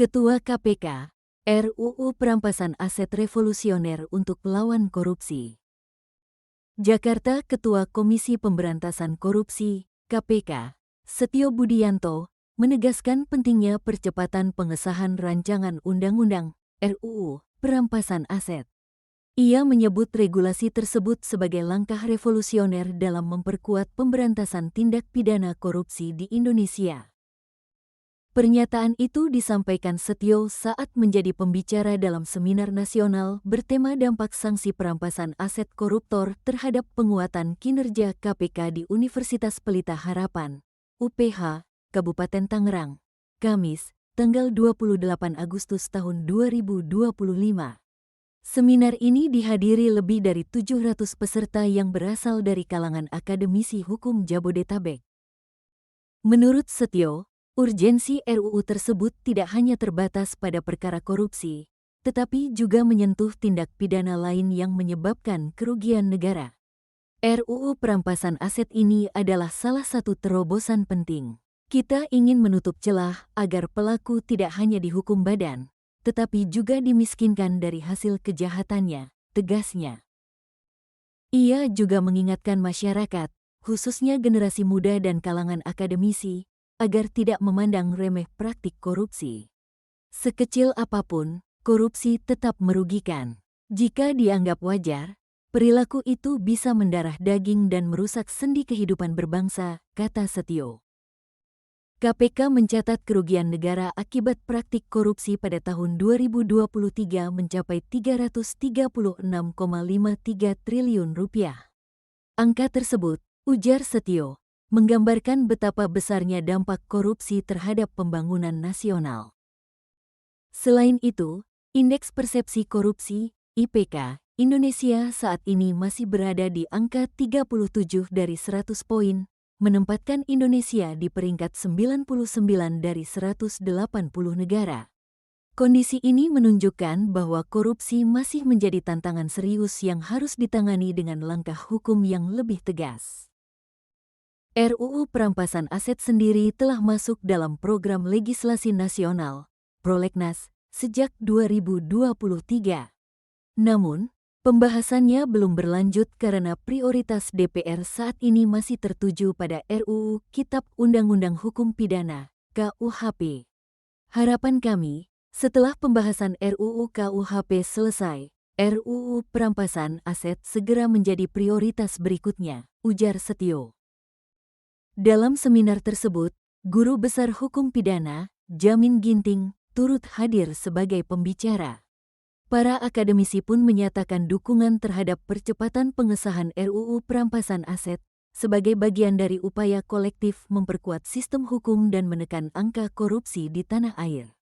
Ketua KPK, RUU Perampasan Aset Revolusioner untuk Lawan Korupsi. Jakarta. Ketua Komisi Pemberantasan Korupsi, KPK, Setio Budianto, menegaskan pentingnya percepatan pengesahan rancangan undang-undang RUU Perampasan Aset. Ia menyebut regulasi tersebut sebagai langkah revolusioner dalam memperkuat pemberantasan tindak pidana korupsi di Indonesia. Pernyataan itu disampaikan Setio saat menjadi pembicara dalam seminar nasional bertema dampak sanksi perampasan aset koruptor terhadap penguatan kinerja KPK di Universitas Pelita Harapan, UPH, Kabupaten Tangerang, Kamis, tanggal 28 Agustus tahun 2025. Seminar ini dihadiri lebih dari 700 peserta yang berasal dari kalangan akademisi hukum Jabodetabek. Menurut Setio, urgensi RUU tersebut tidak hanya terbatas pada perkara korupsi, tetapi juga menyentuh tindak pidana lain yang menyebabkan kerugian negara. RUU Perampasan Aset ini adalah salah satu terobosan penting. Kita ingin menutup celah agar pelaku tidak hanya dihukum badan, tetapi juga dimiskinkan dari hasil kejahatannya, tegasnya. Ia juga mengingatkan masyarakat, khususnya generasi muda dan kalangan akademisi, agar tidak memandang remeh praktik korupsi. Sekecil apapun, korupsi tetap merugikan. Jika dianggap wajar, perilaku itu bisa mendarah daging dan merusak sendi kehidupan berbangsa, kata Setio. KPK mencatat kerugian negara akibat praktik korupsi pada tahun 2023 mencapai Rp336,53 triliun. Angka tersebut, ujar Setio, menggambarkan betapa besarnya dampak korupsi terhadap pembangunan nasional. Selain itu, Indeks Persepsi Korupsi, IPK, Indonesia saat ini masih berada di angka 37 dari 100 poin, menempatkan Indonesia di peringkat 99 dari 180 negara. Kondisi ini menunjukkan bahwa korupsi masih menjadi tantangan serius yang harus ditangani dengan langkah hukum yang lebih tegas. RUU Perampasan Aset sendiri telah masuk dalam program legislasi nasional, Prolegnas, sejak 2023. Namun, pembahasannya belum berlanjut karena prioritas DPR saat ini masih tertuju pada RUU Kitab Undang-Undang Hukum Pidana, KUHP. Harapan kami, setelah pembahasan RUU KUHP selesai, RUU Perampasan Aset segera menjadi prioritas berikutnya, ujar Setio. Dalam seminar tersebut, Guru Besar Hukum Pidana, Jamin Ginting, turut hadir sebagai pembicara. Para akademisi pun menyatakan dukungan terhadap percepatan pengesahan RUU Perampasan Aset sebagai bagian dari upaya kolektif memperkuat sistem hukum dan menekan angka korupsi di tanah air.